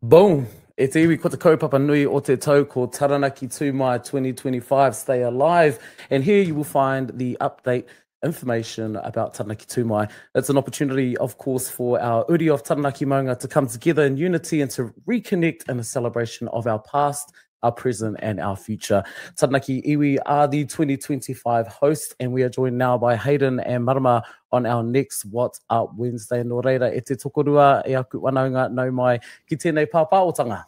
Boom! E te iwi ko te kaupapa nui o te tau ko Taranaki Tū Mai 2025, Stay Alive. And here you will find the update information about Taranaki Tū Mai. It's an opportunity, of course, for our uri of Taranaki Maunga to come together in unity and to reconnect in a celebration of our past, our present and our future. Taranaki iwi are the 2025 host, and we are joined now by Hayden and Marama on our next What's Up Wednesday. Nō reira, e te tokorua e aku wanaunga nau mai ki tēnei pāpāotanga.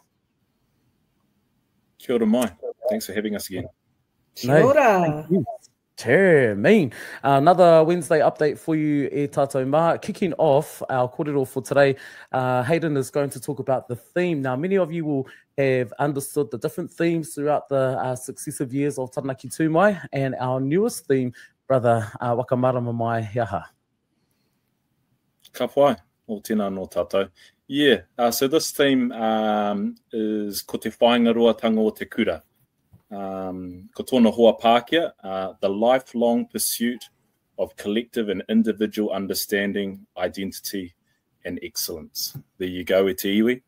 Kia ora mai. Thanks for having us again. Kia ora. Mean. Another Wednesday update for you, e tātou mā. Kicking off our kōrero for today, Hayden is going to talk about the theme. Now, many of you will have understood the different themes throughout the successive years of Taranaki Tū Mai, and our newest theme, brother, waka marama mai he aha. Ka pai, o tēnā no tātou. Yeah, so this theme is ko te whaingaruatanga o te kura. Ko tōna hoa Pākehā, the lifelong pursuit of collective and individual understanding, identity, and excellence. There you go, e te iwi.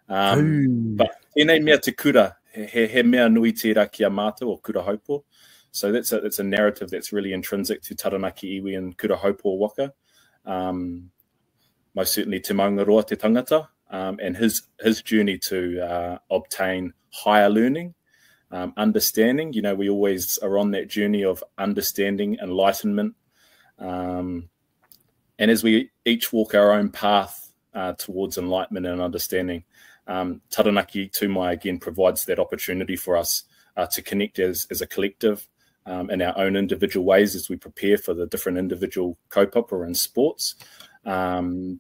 But tēnei mea te kura, he mea nui tērā ki a mātou o kura haupo. So that's a narrative that's really intrinsic to Taranaki iwi and kura haupo waka. Most certainly te maungaroa te tangata, and his journey to obtain higher learning, understanding. You know, we always are on that journey of understanding, enlightenment. And as we each walk our own path towards enlightenment and understanding, Taranaki Tū Mai again provides that opportunity for us to connect as a collective in our own individual ways as we prepare for the different individual kaupapa and sports. And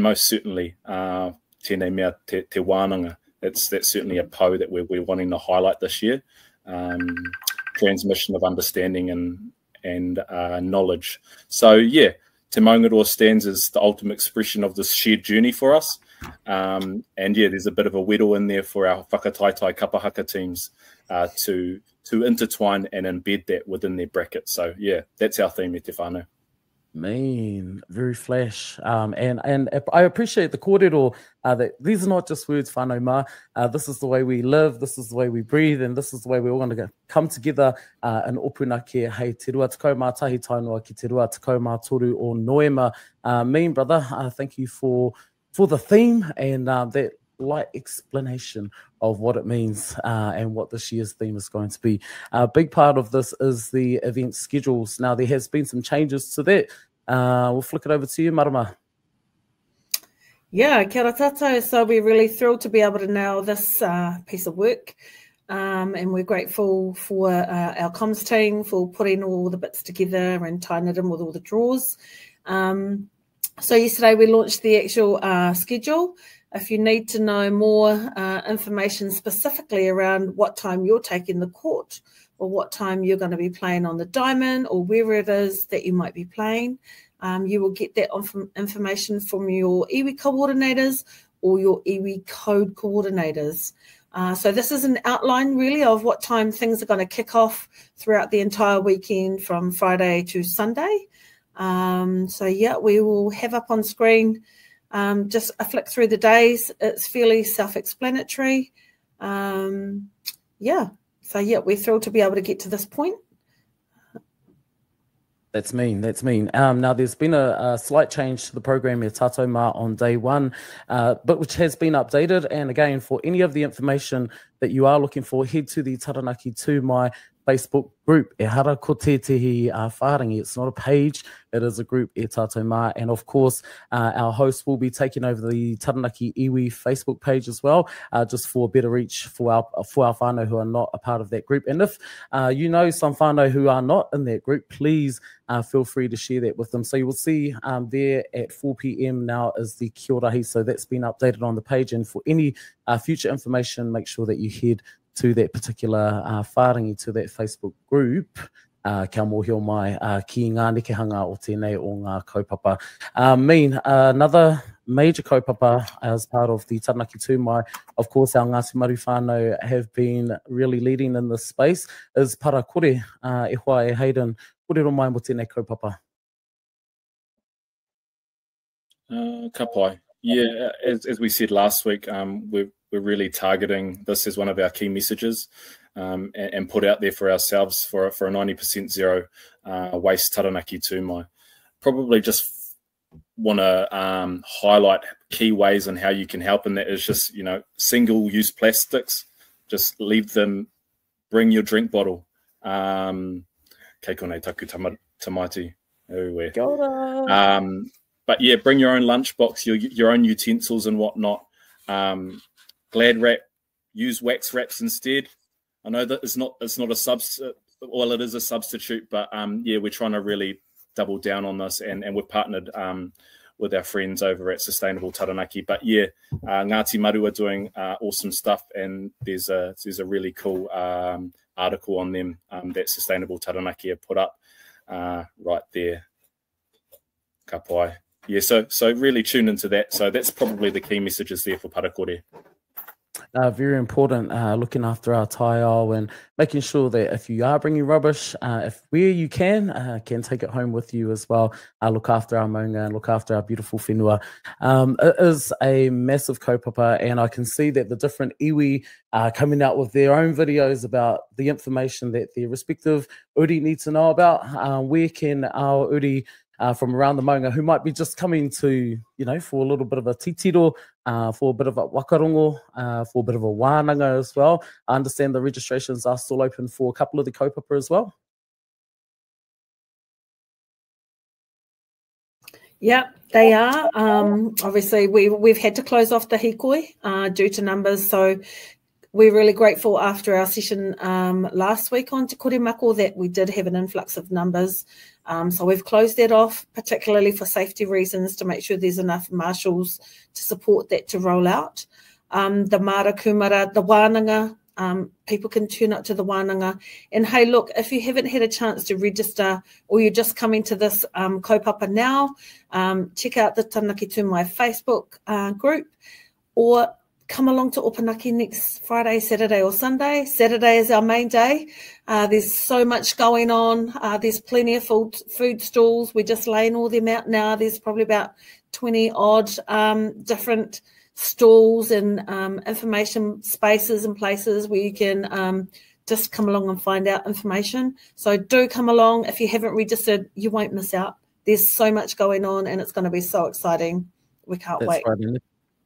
most certainly, tēnei mea te wānanga. That's certainly a po that we're wanting to highlight this year. Transmission of understanding and knowledge. So yeah, Te Maungaroa stands as the ultimate expression of this shared journey for us. And yeah, there's a bit of a whittle in there for our whakataitai kapahaka teams to intertwine and embed that within their bracket. So yeah, that's our theme, e te whānau. Mean, very flash. And I appreciate the kōrero that these are not just words, whānau mā. This is the way we live, this is the way we breathe, and this is the way we're all going to come together in Opunake hei te rua tekau mā tahi tainua ki te rua tekau mā toru o Noema. Mean, brother, thank you for the theme and that light explanation of what it means and what this year's theme is going to be. A big part of this is the event schedules. Now, there has been some changes to that. We'll flick it over to you, Marama. Yeah, kia ora tātou. So we're really thrilled to be able to nail this piece of work. And we're grateful for our comms team for putting all the bits together and tying it in with all the draws. So yesterday we launched the actual schedule. If you need to know more information specifically around what time you're taking the court or what time you're going to be playing on the diamond or wherever it is that you might be playing, you will get that information from your iwi coordinators or your iwi code coordinators. So this is an outline really of what time things are going to kick off throughout the entire weekend from Friday to Sunday. So yeah, we will have up on screen just a flick through the days. It's fairly self-explanatory. Yeah, so yeah, we're thrilled to be able to get to this point. That's mean. Now, there's been a slight change to the program at Tātou Mā on day one, but which has been updated. And again, for any of the information that you are looking for, head to the Taranaki Tū Mai Facebook group. E hara ko tētahi whārangi. It's not a page, it is a group, e tātou mā. And of course, our host will be taking over the Taranaki Iwi Facebook page as well, just for better reach for our whānau who are not a part of that group. And if you know some whānau who are not in that group, please feel free to share that with them. So you will see there at 4 p.m. now is the Kia Rahi. So that's been updated on the page. And for any future information, make sure that you head to that particular whārangi, to that Facebook group, kia mōhio mai ki ngā nekehanga o tēnei o ngā kaupapa. Another major kaupapa as part of the Taranaki Tū Mai, of course, our Ngāti Maru whānau have been really leading in this space, is parakore. E hoa e Hayden, kōrero mai mo tēnei kaupapa. Ka pai. Yeah, as we said last week, we're really targeting this as one of our key messages, and put out there for ourselves for a 90% zero waste Taranaki Tū Mai. Probably just want to highlight key ways on how you can help, and that is just, you know, single-use plastics. Just leave them. Bring your drink bottle. Kei konei taku tamaiti everywhere. But yeah, bring your own lunchbox, your own utensils and whatnot. Glad wrap, use wax wraps instead. I know that it's not a substitute. Well, it is a substitute, but yeah, we're trying to really double down on this, and we've partnered with our friends over at Sustainable Taranaki. But yeah, Ngāti Maru are doing awesome stuff, and there's a really cool article on them that Sustainable Taranaki have put up right there. Ka pai. Yeah, so really tune into that. So that's probably the key messages there for Parakore. Very important, looking after our taiao and making sure that if you are bringing rubbish, if where you can take it home with you as well. Look after our maunga and look after our beautiful whenua. It is a massive kaupapa, and I can see that the different iwi are coming out with their own videos about the information that their respective uri need to know about. Where can our uri from around the maunga who might be just coming to, you know, for a little bit of a titiro, for a bit of a wakarongo, for a bit of a wānanga as well. I understand the registrations are still open for a couple of the kaupapa as well. Yeah, they are. Obviously, we've had to close off the hikoi due to numbers, so we're really grateful after our session last week on Te Kore Mako that we did have an influx of numbers. So we've closed that off, particularly for safety reasons, to make sure there's enough marshals to support that to roll out. The Mara Kumara, the wānanga, people can turn up to the wānanga. And hey, look, if you haven't had a chance to register, or you're just coming to this kaupapa now, check out the Taranaki Tū Mai Facebook group, or come along to Opanaki next Friday, Saturday or Sunday. Saturday is our main day. There's so much going on. There's plenty of food stalls. We're just laying all them out now. There's probably about 20 odd different stalls and information spaces and places where you can just come along and find out information. So do come along. If you haven't registered, you won't miss out. There's so much going on, and it's going to be so exciting. We can't wait. Right.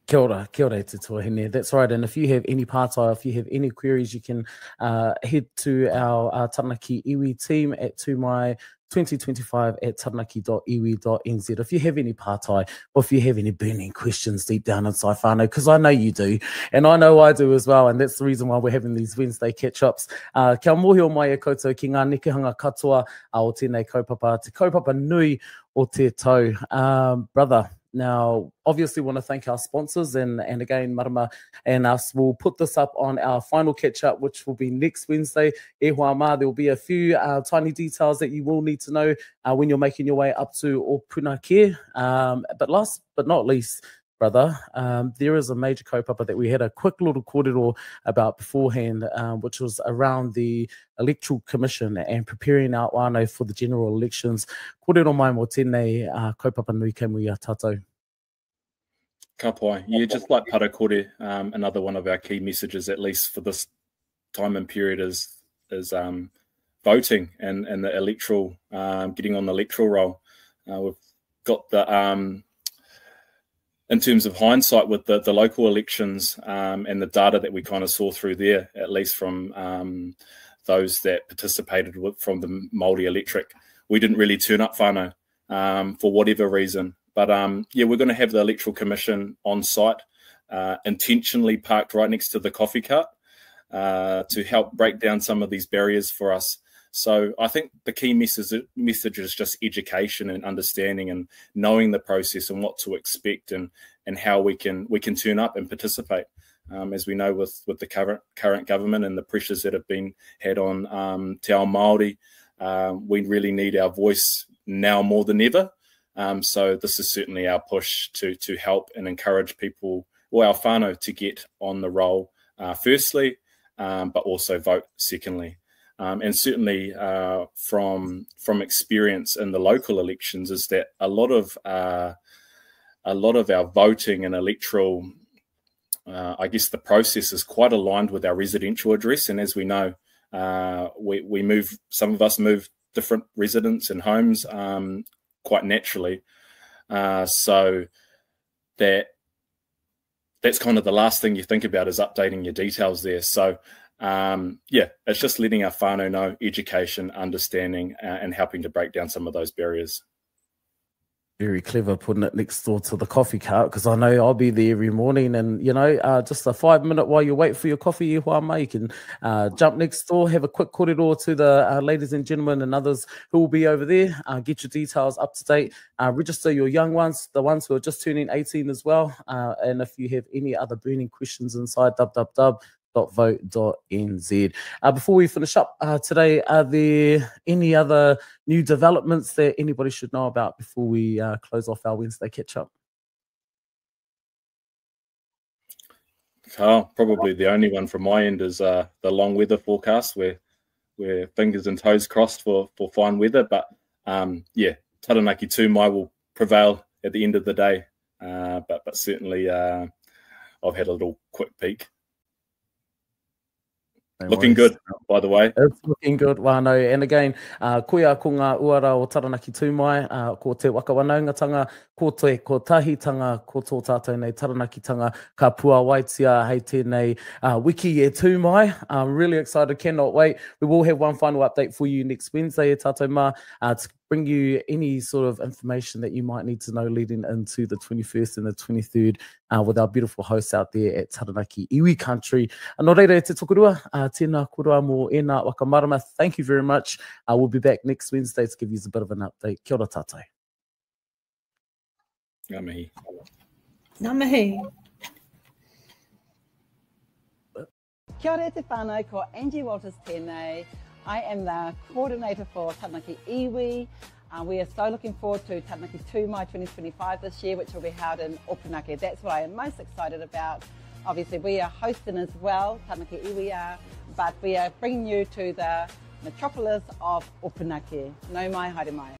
Kia ora te tuahine. That's right. And if you have any pātai, if you have any queries, you can head to our Taranaki iwi team at Tū Mai 2025 at taranaki.iwi.nz. If you have any pātai, or if you have any burning questions deep down inside whānau, because I know you do, and I know I do as well, and that's the reason why we're having these Wednesday catch-ups. Kia mohi o mai e koutou ki ngā nekehanga katoa o tēnei kaupapa, te kaupapa nui o te tau. Brother, now, obviously want to thank our sponsors, and again, Marama and us will put this up on our final catch-up, which will be next Wednesday. E hoa ma, there will be a few tiny details that you will need to know when you're making your way up to Opunake. But last but not least, brother, there is a major kaupapa that we had a quick little kōrero about beforehand, which was around the Electoral Commission and preparing our wānau for the general elections. Kōrero mai mō tēnei kaupapa nui kei mui a tātou. Ka pai. Yeah, just like Parakore, another one of our key messages, at least for this time and period, is voting and the electoral, getting on the electoral roll. We've got the in terms of hindsight with the local elections and the data that we kind of saw through there, at least from those that participated from the Māori electorate, we didn't really turn up whānau for whatever reason. But yeah, we're going to have the Electoral Commission on site, intentionally parked right next to the coffee cart to help break down some of these barriers for us. So I think the key message is just education and understanding and knowing the process and what to expect and how we can turn up and participate. As we know with the current government and the pressures that have been had on te ao Māori, we really need our voice now more than ever. So this is certainly our push to help and encourage people, or our whānau, to get on the roll firstly, but also vote secondly. And certainly from experience in the local elections is that a lot a lot of our voting and electoral, I guess the process is quite aligned with our residential address. And as we know, we move, some of us move different residents and homes quite naturally. So that's kind of the last thing you think about is updating your details there. So yeah, it's just letting our whānau know, education, understanding, and helping to break down some of those barriers. Very clever putting it next door to the coffee cart, because I know I'll be there every morning, and you know, just a 5 minute while you wait for your coffee, you can jump next door, have a quick korero to the ladies and gentlemen and others who will be over there, get your details up to date, register your young ones, the ones who are just turning 18 as well, and if you have any other burning questions inside www.vote.nz. Before we finish up today, are there any other new developments that anybody should know about before we close off our Wednesday catch-up? Oh, probably the only one from my end is the long weather forecast, where fingers and toes crossed for fine weather. But yeah, Taranaki Tū Mai will prevail at the end of the day. But certainly I've had a little quick peek. Looking good, by the way. It's looking good, wānau. And again, koia ko ngā uara o Taranaki Tū Mai, ko te wakawanaungatanga, ko te kotahitanga, ko tō tātou nei taranakitanga, ka pua waitia hei tēnei wiki e Tū Mai. I'm really excited, cannot wait. We will have one final update for you next Wednesday, e tātou mā, to bring you any sort of information that you might need to know leading into the 21st and the 23rd with our beautiful hosts out there at Taranaki Iwi Country. Nō reira e te tokorua, tēnā koroa mō ēnā waka marama. Thank you very much. We'll be back next Wednesday to give you a bit of an update. Kia ora tātou. Ngā mihi. Ngā mihi. Kia ora te whānau, ko Angie Walters tēnei. I am the coordinator for Taranaki Iwi. We are so looking forward to Taranaki Tū Mai 2025 this year, which will be held in Opunake. That's what I am most excited about. Obviously, we are hosting as well, Taranaki Iwi are, but we are bringing you to the metropolis of Opunake. Nau mai, haere mai.